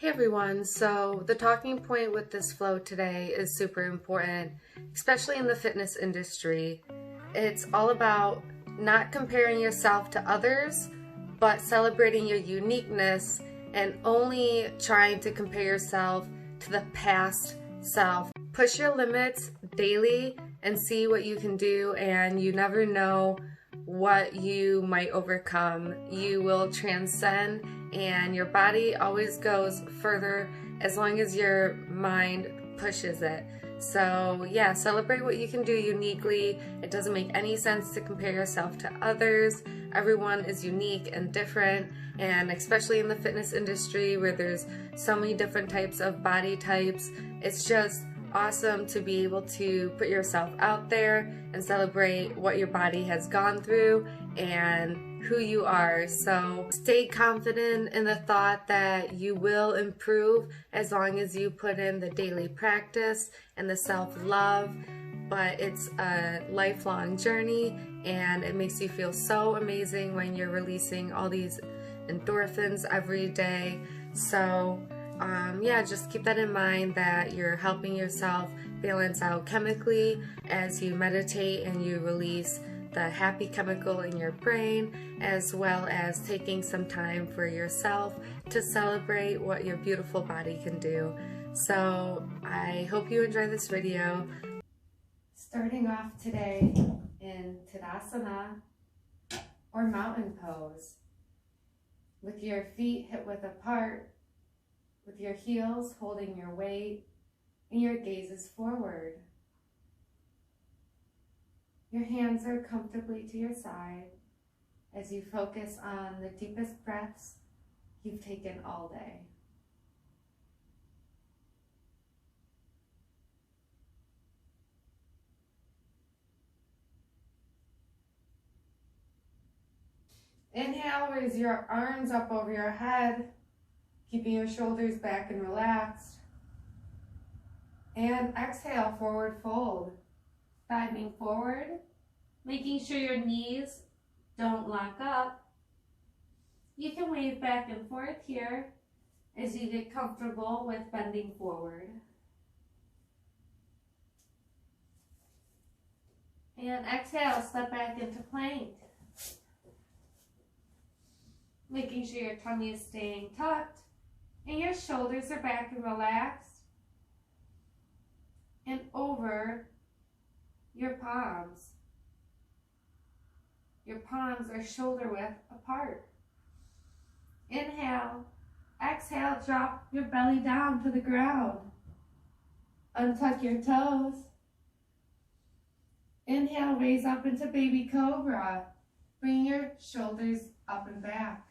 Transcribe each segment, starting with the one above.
Hey everyone, so the talking point with this flow today is super important, especially in the fitness industry. It's all about not comparing yourself to others, but celebrating your uniqueness and only trying to compare yourself to the past self. Push your limits daily and see what you can do, and you never know what you might overcome. You will transcend, and your body always goes further as long as your mind pushes it. So yeah, celebrate what you can do uniquely. It doesn't make any sense to compare yourself to others. Everyone is unique and different, and especially in the fitness industry where there's so many different types of body types, it's just awesome to be able to put yourself out there and celebrate what your body has gone through and who you are. So stay confident in the thought that you will improve as long as you put in the daily practice and the self-love. But it's a lifelong journey, and it makes you feel so amazing when you're releasing all these endorphins every day. So yeah, just keep that in mind, that you're helping yourself balance out chemically as you meditate and you release the happy chemical in your brain, as well as taking some time for yourself to celebrate what your beautiful body can do. So I hope you enjoy this video. Starting off today in Tadasana or mountain pose, with your feet hip width apart, with your heels holding your weight and your gazes forward. Your hands are comfortably to your side as you focus on the deepest breaths you've taken all day. Inhale, raise your arms up over your head, keeping your shoulders back and relaxed. And exhale, forward fold. Bending forward, making sure your knees don't lock up. You can wave back and forth here as you get comfortable with bending forward. And exhale, step back into plank. Making sure your tummy is staying tucked and your shoulders are back and relaxed. And over your palms. Your palms are shoulder width apart. Inhale, exhale, drop your belly down to the ground. Untuck your toes. Inhale, raise up into baby cobra. Bring your shoulders up and back.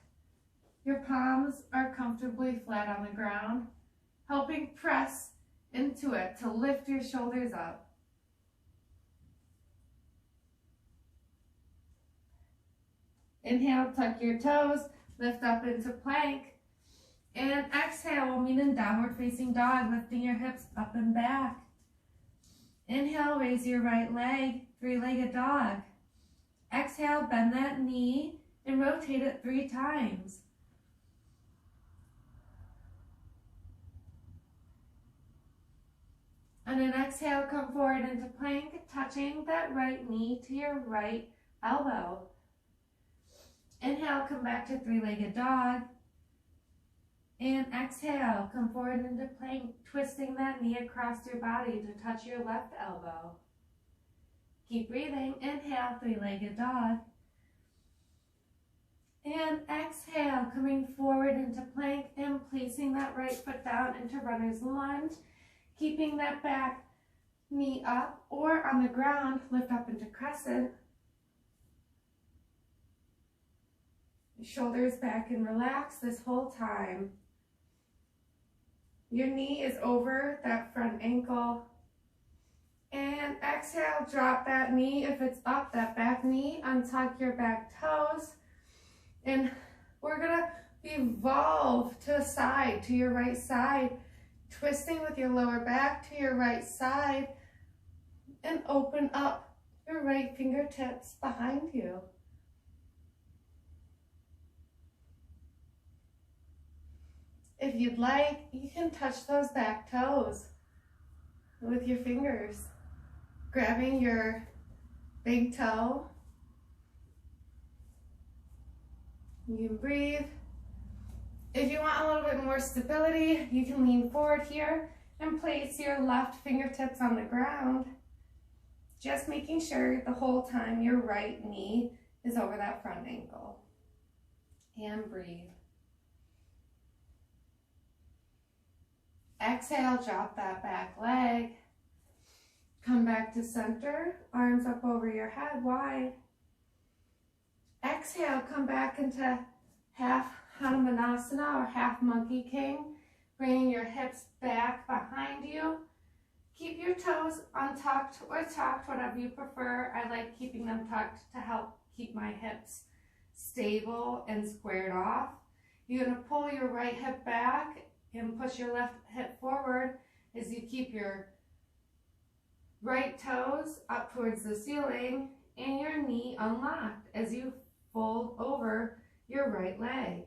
Your palms are comfortably flat on the ground, helping press into it to lift your shoulders up. Inhale, tuck your toes, lift up into plank. And exhale, we'll meet in downward facing dog, lifting your hips up and back. Inhale, raise your right leg, three-legged dog. Exhale, bend that knee and rotate it 3 times. And then exhale, come forward into plank, touching that right knee to your right elbow. Inhale, come back to three-legged dog. And exhale, come forward into plank, twisting that knee across your body to touch your left elbow. Keep breathing. Inhale, three-legged dog. And exhale, coming forward into plank and placing that right foot down into runner's lunge. Keeping that back knee up or on the ground, lift up into crescent. Shoulders back and relax this whole time. Your knee is over that front ankle. And exhale, drop that knee. If it's up, that back knee, untuck your back toes. And we're gonna evolve to the side, to your right side. Twisting with your lower back to your right side, and open up your right fingertips behind you. If you'd like, you can touch those back toes with your fingers, grabbing your big toe. You can breathe. If you want a little bit more stability, you can lean forward here and place your left fingertips on the ground, just making sure the whole time your right knee is over that front ankle. And breathe. Exhale, drop that back leg. Come back to center, arms up over your head wide. Exhale, come back into half Hanumanasana or half Monkey King, bringing your hips back behind you. Keep your toes untucked or tucked, whatever you prefer. I like keeping them tucked to help keep my hips stable and squared off. You're going to pull your right hip back and push your left hip forward as you keep your right toes up towards the ceiling and your knee unlocked as you fold over your right leg.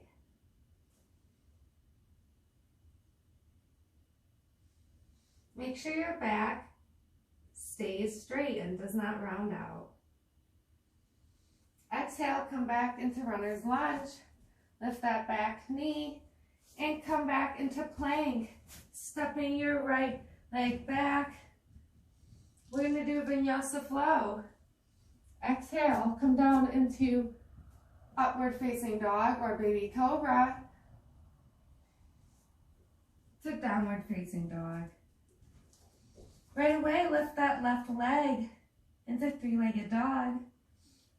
Make sure your back stays straight and does not round out. Exhale, come back into runner's lunge. Lift that back knee and come back into plank. Stepping your right leg back. We're going to do Vinyasa flow. Exhale, come down into upward facing dog or baby cobra to downward facing dog. Right away, lift that left leg into three-legged dog.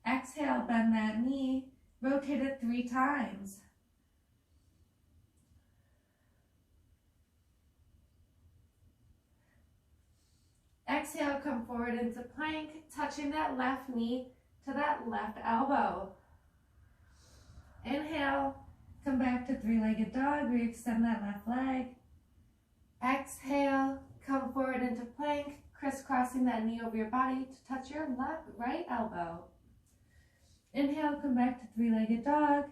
Exhale, bend that knee, rotate it 3 times. Exhale, come forward into plank, touching that left knee to that left elbow. Inhale, come back to three-legged dog, re-extend that left leg. Exhale, come forward into plank, crisscrossing that knee over your body to touch your right elbow. Inhale, come back to three-legged dog.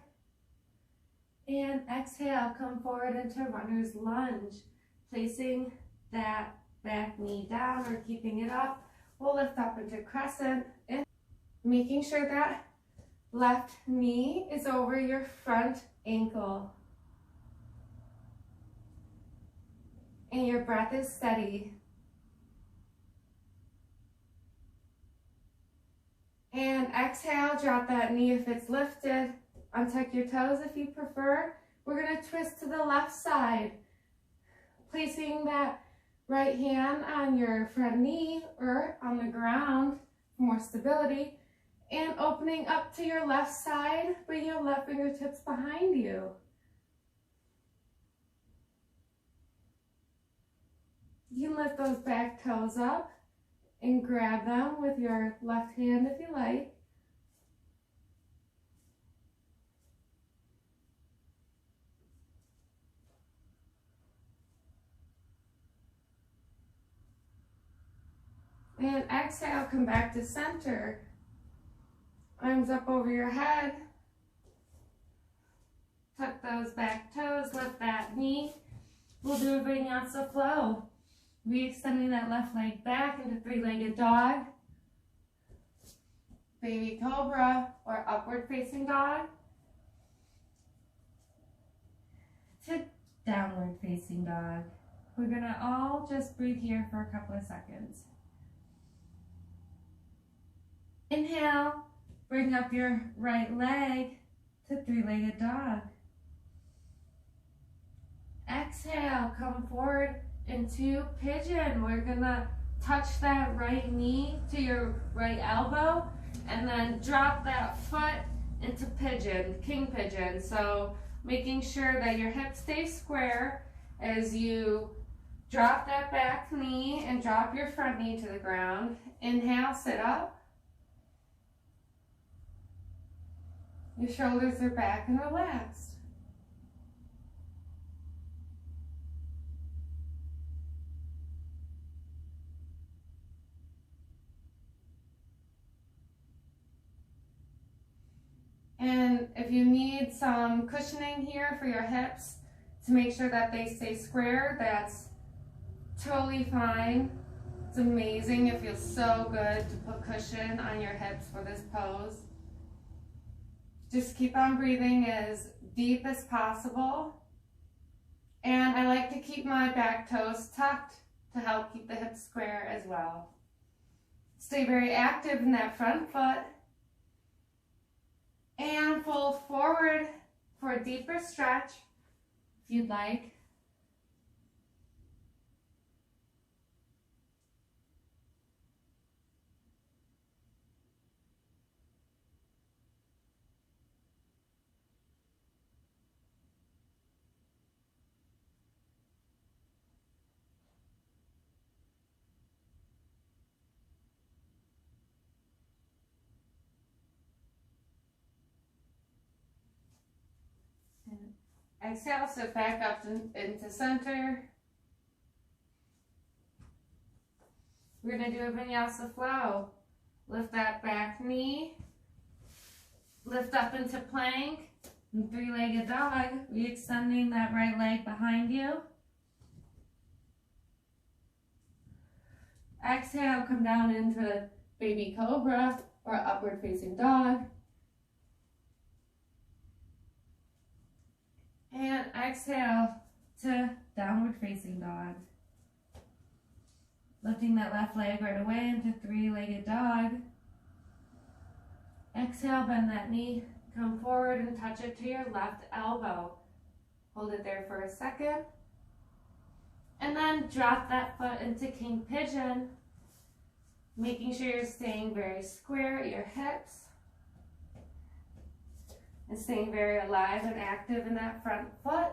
And exhale, come forward into runner's lunge, placing that back knee down or keeping it up. We'll lift up into crescent, and making sure that left knee is over your front ankle. And your breath is steady. And exhale, drop that knee if it's lifted. Untuck your toes if you prefer. We're going to twist to the left side, placing that right hand on your front knee or on the ground for more stability, and opening up to your left side, bring your left fingertips behind you. You can lift those back toes up and grab them with your left hand if you like. And exhale, come back to center. Arms up over your head. Tuck those back toes, lift that knee. We'll do a Vinyasa flow. Re-extending that left leg back into three-legged dog, baby cobra, or upward facing dog, to downward facing dog. We're gonna all just breathe here for a couple of seconds. Inhale, bring up your right leg to three-legged dog. Exhale, come forward into pigeon. We're gonna touch that right knee to your right elbow and then drop that foot into pigeon, king pigeon. So making sure that your hips stay square as you drop that back knee and drop your front knee to the ground. Inhale, sit up. Your shoulders are back and relaxed. And if you need some cushioning here for your hips to make sure that they stay square. That's totally fine. It's amazing. It feels so good to put cushion on your hips for this pose. Just keep on breathing as deep as possible. And I like to keep my back toes tucked to help keep the hips square as well. Stay very active in that front foot. And fold forward for a deeper stretch if you'd like. Exhale, sit back up into center. We're going to do a Vinyasa flow. Lift that back knee. Lift up into plank. And three-legged dog. Re-extending that right leg behind you. Exhale, come down into baby cobra or upward facing dog. And exhale to downward facing dog. Lifting that left leg right away into three-legged dog. Exhale, bend that knee, come forward and touch it to your left elbow. Hold it there for a second. And then drop that foot into king pigeon, making sure you're staying very square at your hips. And staying very alive and active in that front foot.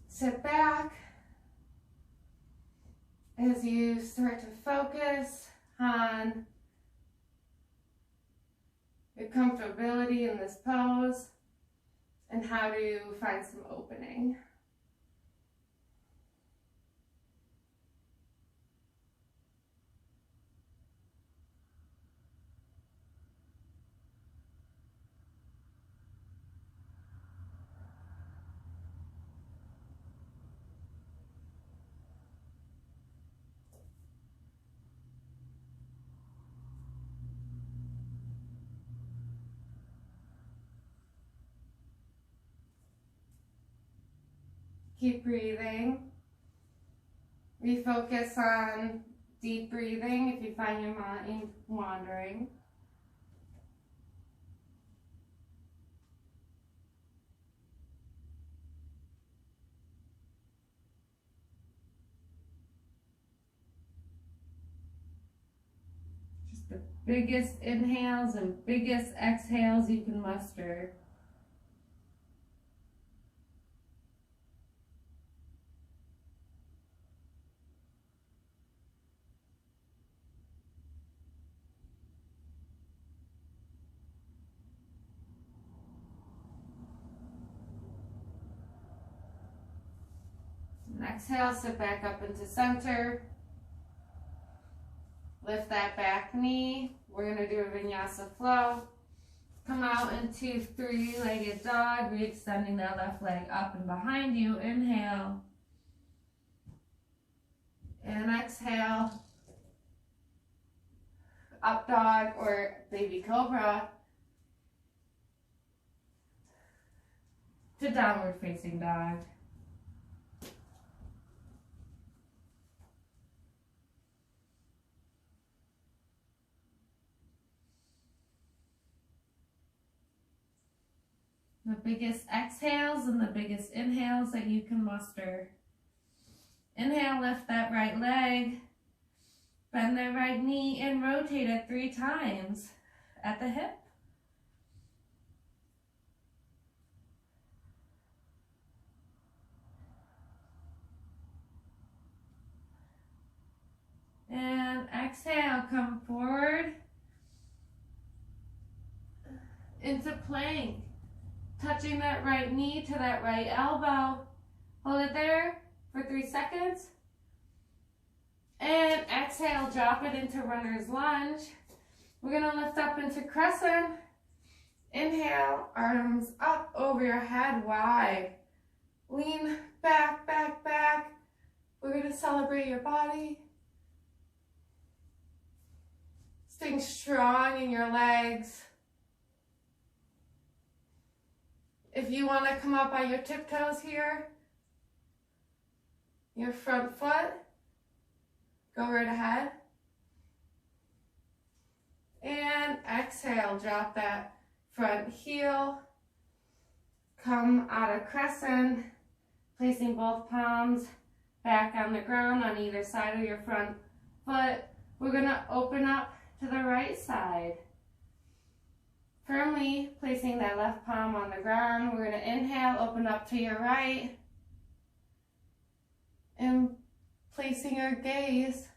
Sit back as you start to focus on your comfortability in this pose and how to find some opening. Keep breathing. Refocus on deep breathing if you find your mind wandering. Just the biggest inhales and biggest exhales you can muster. Exhale, sit back up into center. Lift that back knee. We're going to do a Vinyasa flow. Come out into three-legged dog, re-extending that left leg up and behind you. Inhale. And exhale. Up dog or baby cobra. To downward facing dog. The biggest exhales and the biggest inhales that you can muster. Inhale, lift that right leg, bend that right knee, and rotate it 3 times at the hip. And exhale, come forward into plank. Touching that right knee to that right elbow. Hold it there for 3 seconds. And exhale, drop it into runner's lunge. We're going to lift up into crescent. Inhale, arms up over your head wide. Lean back, back, back. We're going to celebrate your body. Staying strong in your legs. If you want to come up on your tiptoes here, your front foot, go right ahead. And exhale, drop that front heel. Come out of crescent, placing both palms back on the ground on either side of your front foot. We're going to open up to the right side. Firmly placing that left palm on the ground. We're going to inhale, open up to your right. And placing our gaze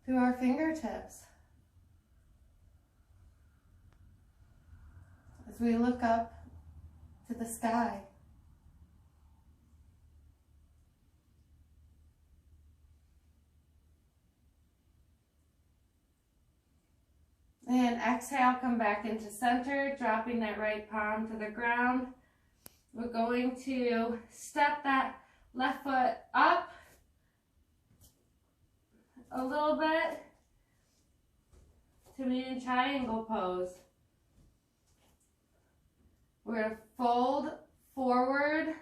through our fingertips. As we look up to the sky. And exhale, come back into center, dropping that right palm to the ground. We're going to step that left foot up a little bit to be in triangle pose. We're going to fold forward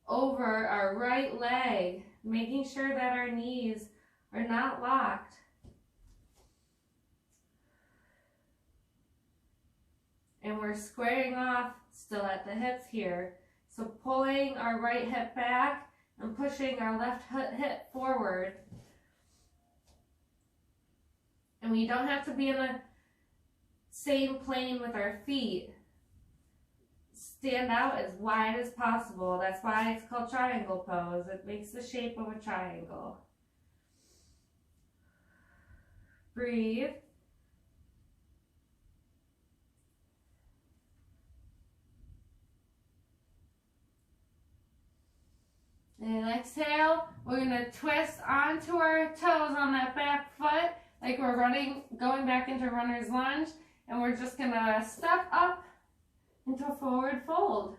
over our right leg, making sure that our knees are not locked. And we're squaring off still at the hips here. So pulling our right hip back and pushing our left hip forward. And we don't have to be in the same plane with our feet. Stand out as wide as possible. That's why it's called triangle pose. It makes the shape of a triangle. Breathe. And exhale, we're going to twist onto our toes on that back foot like we're going back into runner's lunge. And we're just going to step up into a forward fold.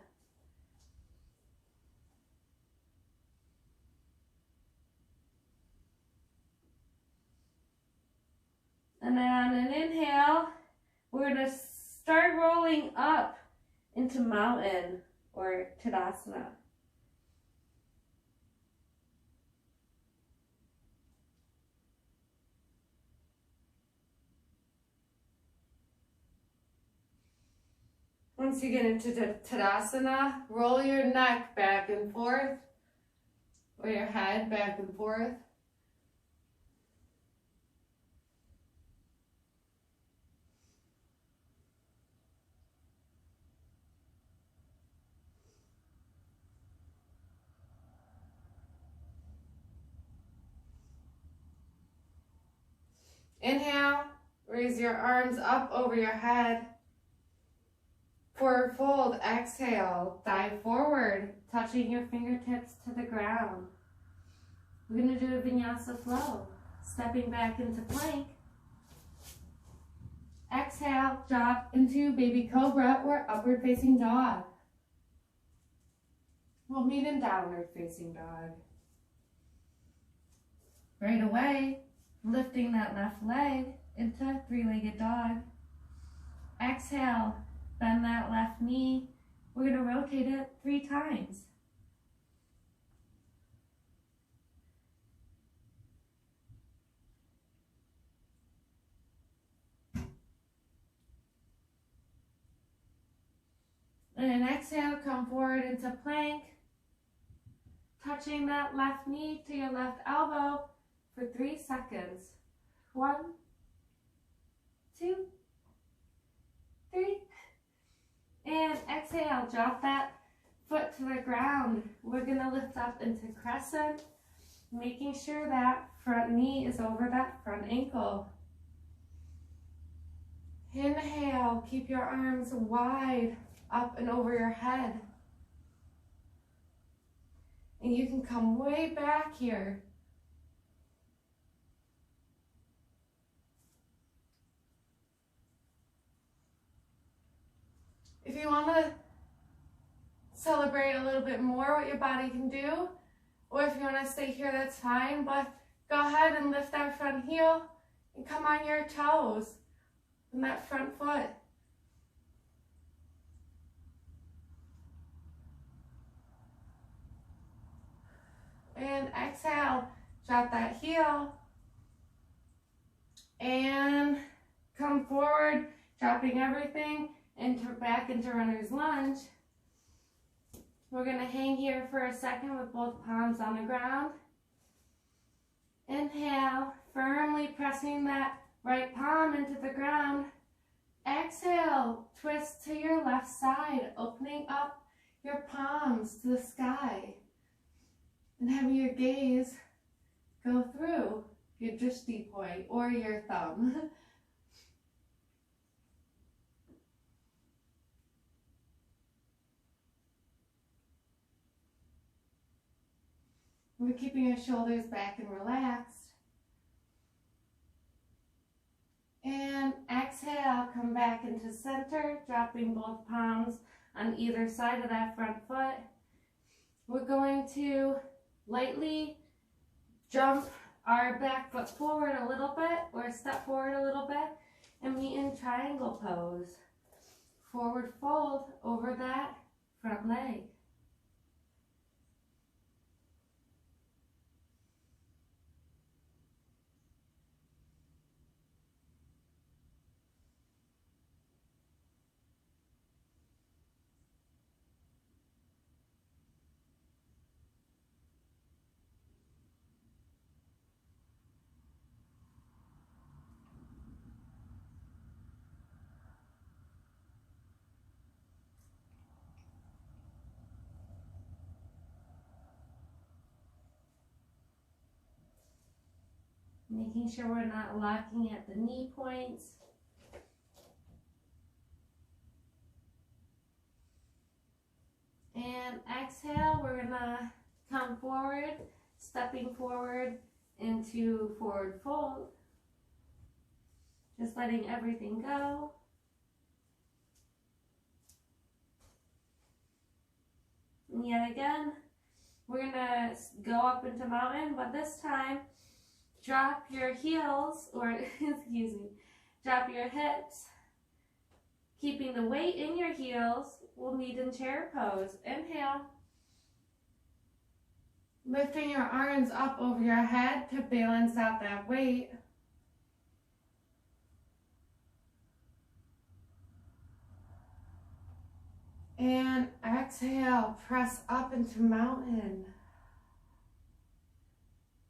And then on an inhale, we're going to start rolling up into mountain or Tadasana. Once you get into Tadasana, roll your neck back and forth, or your head back and forth. Inhale, raise your arms up over your head. Forward fold, exhale, dive forward, touching your fingertips to the ground. We're going to do a Vinyasa flow, stepping back into plank. Exhale, drop into baby cobra or upward facing dog. We'll meet in downward facing dog. Right away, lifting that left leg into three-legged dog. Exhale. Bend that left knee. We're going to rotate it 3 times. And then exhale, come forward into plank. Touching that left knee to your left elbow for 3 seconds. 1, 2, 3. And exhale, drop that foot to the ground. We're going to lift up into crescent, making sure that front knee is over that front ankle. Inhale, keep your arms wide up and over your head. And you can come way back here. If you want to celebrate a little bit more what your body can do. Or if you want to stay here, that's fine, but go ahead and lift that front heel and come on your toes and that front foot. And exhale, drop that heel and come forward, dropping everything back into runner's lunge. We're going to hang here for a second with both palms on the ground. Inhale, firmly pressing that right palm into the ground. Exhale, twist to your left side, opening up your palms to the sky. And have your gaze go through your drishti point or your thumb. We're keeping your shoulders back and relaxed. And exhale, come back into center, dropping both palms on either side of that front foot. We're going to lightly jump our back foot forward a little bit or step forward a little bit and meet in triangle pose. Forward fold over that front leg. Making sure we're not locking at the knee points. And exhale, we're gonna come forward, stepping forward into forward fold. Just letting everything go. And yet again, we're gonna go up into mountain, but this time, drop your heels, or excuse me, drop your hips, keeping the weight in your heels. We'll meet in chair pose. Inhale. Lifting your arms up over your head to balance out that weight. And exhale, press up into mountain.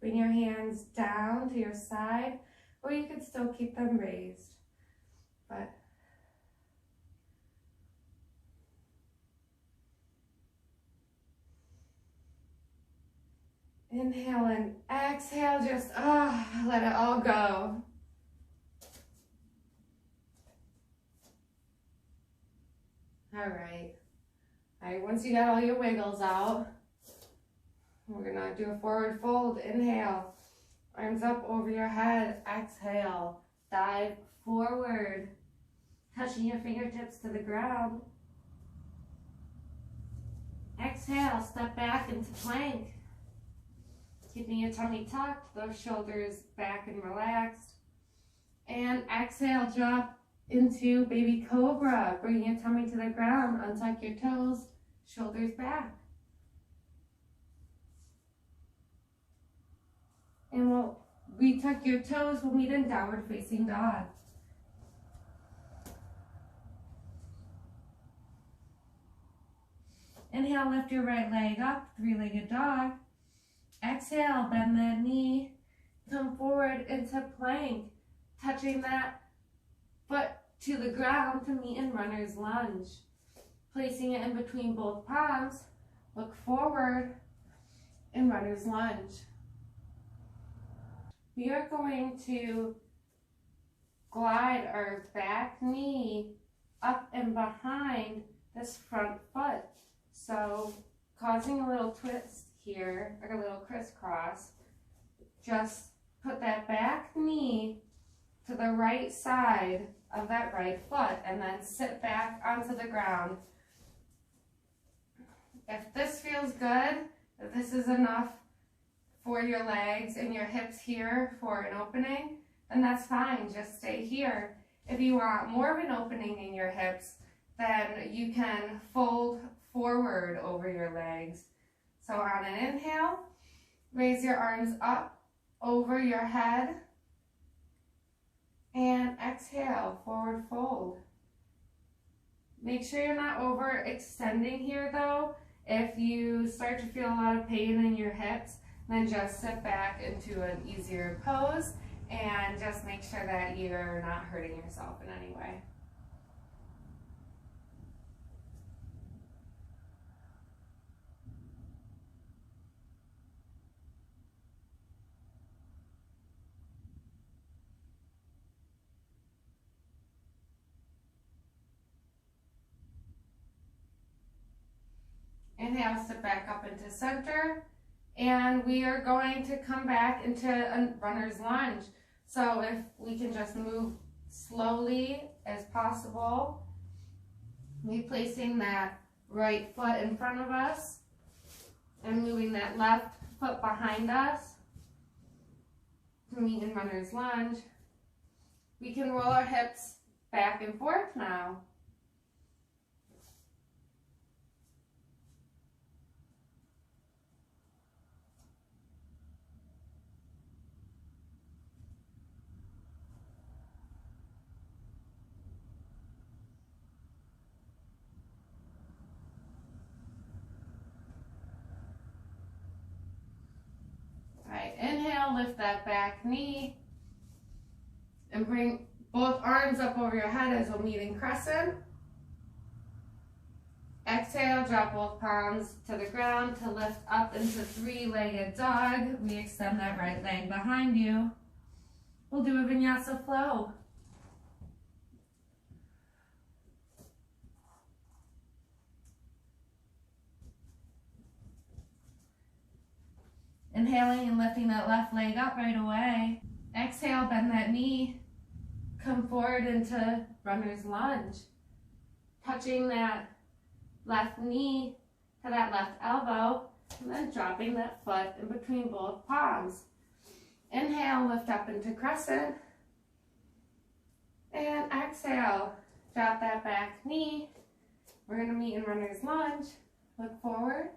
Bring your hands down to your side, or you can still keep them raised. But inhale and exhale, just let it all go. All right, once you got all your wiggles out, we're gonna do a forward fold. Inhale, arms up over your head. Exhale, dive forward, touching your fingertips to the ground. Exhale, step back into plank. Keeping your tummy tucked, those shoulders back and relaxed. And exhale, drop into baby cobra. Bring your tummy to the ground, untuck your toes, shoulders back. And we'll retuck your toes, we'll meet in downward facing dog. Inhale, lift your right leg up, three-legged dog. Exhale, bend that knee, come forward into plank, touching that foot to the ground to meet in runner's lunge. Placing it in between both palms, look forward in runner's lunge. We are going to glide our back knee up and behind this front foot. So causing a little twist here, or a little crisscross. Just put that back knee to the right side of that right foot and then sit back onto the ground. If this feels good, if this is enough for your legs and your hips here for an opening, then that's fine, just stay here. If you want more of an opening in your hips, then you can fold forward over your legs. So on an inhale, raise your arms up over your head, and exhale, forward fold. Make sure you're not overextending here though. If you start to feel a lot of pain in your hips, then just sit back into an easier pose and just make sure that you're not hurting yourself in any way. Inhale, sit back up into center, and we are going to come back into a runner's lunge. So if we can just move slowly as possible, replacing that right foot in front of us and moving that left foot behind us to meet in runner's lunge. We can roll our hips back and forth now. Inhale, lift that back knee and bring both arms up over your head as we'll meet in crescent. Exhale, drop both palms to the ground to lift up into three-legged dog. We extend that right leg behind you. We'll do a vinyasa flow. Inhaling and lifting that left leg up right away. Exhale, bend that knee. Come forward into runner's lunge. Touching that left knee to that left elbow, and then dropping that foot in between both palms. Inhale, lift up into crescent. And exhale, drop that back knee. We're going to meet in runner's lunge. Look forward.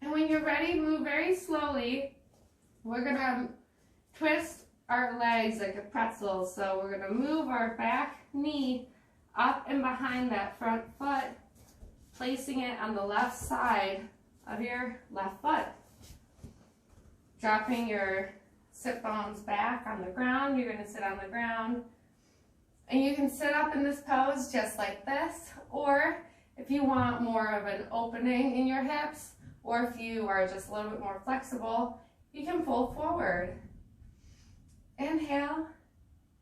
And when you're ready, move very slowly. We're going to twist our legs like a pretzel. So we're going to move our back knee up and behind that front foot, placing it on the left side of your left foot. Dropping your sit bones back on the ground. You're going to sit on the ground. And you can sit up in this pose just like this, or if you want more of an opening in your hips, or if you are just a little bit more flexible, you can fold forward. Inhale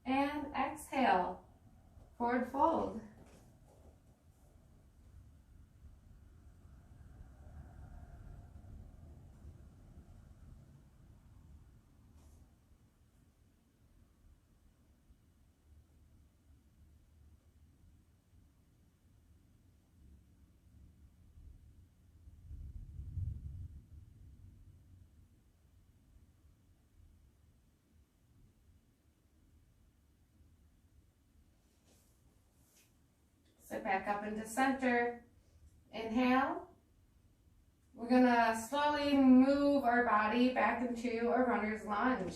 and exhale, forward fold. Sit back up into center. Inhale. We're going to slowly move our body back into a runner's lunge.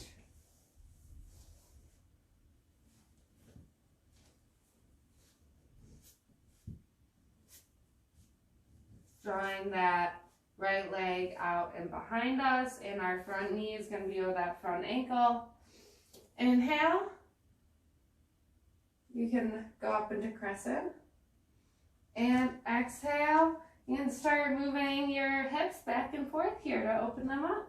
Drawing that right leg out and behind us, and our front knee is going to be over that front ankle. Inhale. You can go up into crescent. And exhale, and start moving your hips back and forth here to open them up.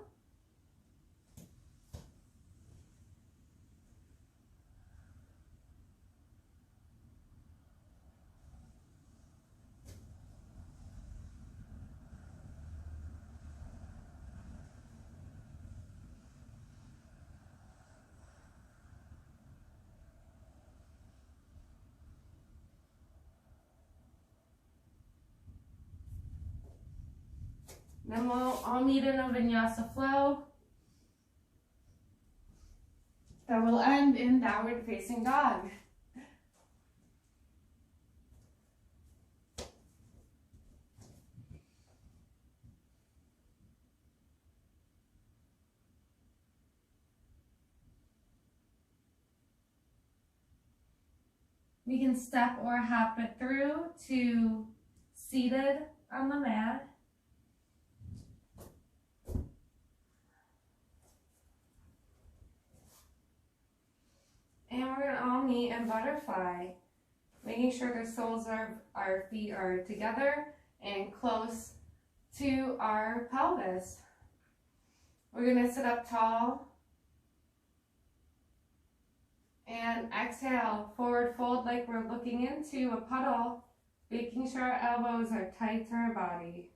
Then we'll all meet in a Vinyasa flow that will end in downward facing dog. We can step or hop it through to seated on the mat. And we're going to all meet in butterfly, making sure the soles of our feet are together and close to our pelvis. We're going to sit up tall. And exhale, forward fold like we're looking into a puddle, making sure our elbows are tight to our body.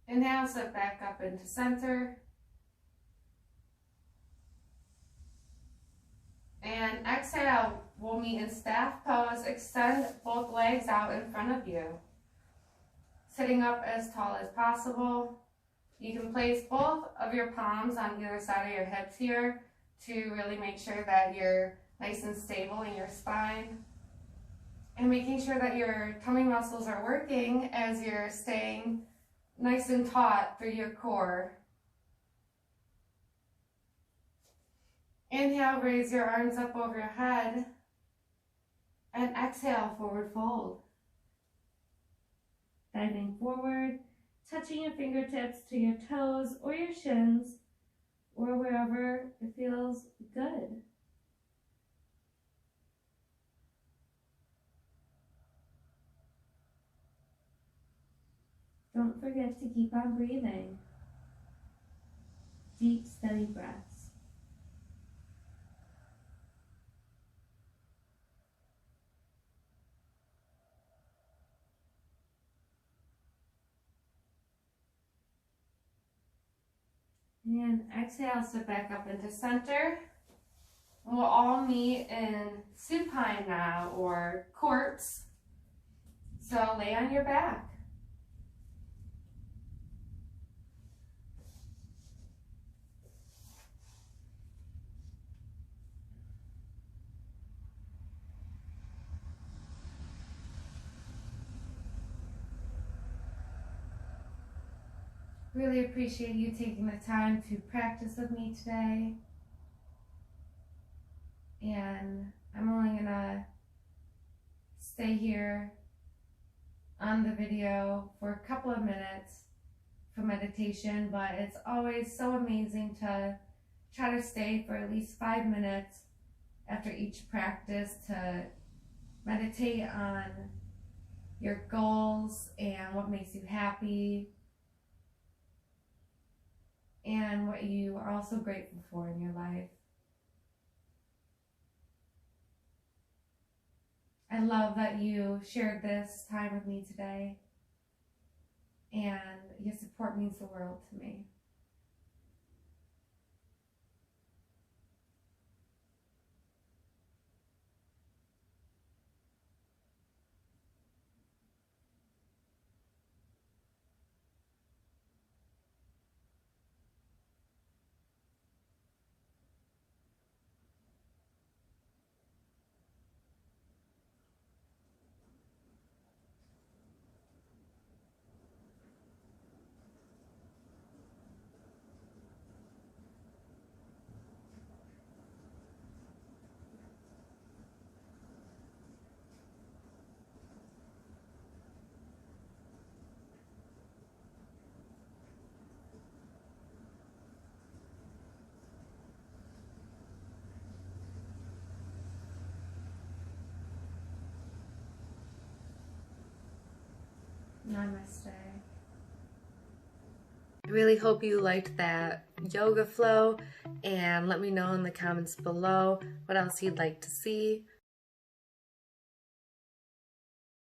Inhale, sit back up into center. And exhale, we'll meet in staff pose. Extend both legs out in front of you. Sitting up as tall as possible. You can place both of your palms on either side of your hips here to really make sure that you're nice and stable in your spine. And making sure that your tummy muscles are working as you're staying nice and taut through your core. Inhale, raise your arms up over your head. And exhale, forward fold. Diving forward, touching your fingertips to your toes or your shins, or wherever it feels good. Don't forget to keep on breathing. Deep, steady breaths. And exhale, sit back up into center. We'll all meet in supine now, or corpse. So lay on your back. Really appreciate you taking the time to practice with me today. And I'm only gonna stay here on the video for a couple of minutes for meditation, but it's always so amazing to try to stay for at least 5 minutes after each practice to meditate on your goals and what makes you happy, and what you are also grateful for in your life. I love that you shared this time with me today, and your support means the world to me. Namaste. I really hope you liked that yoga flow, and let me know in the comments below what else you'd like to see.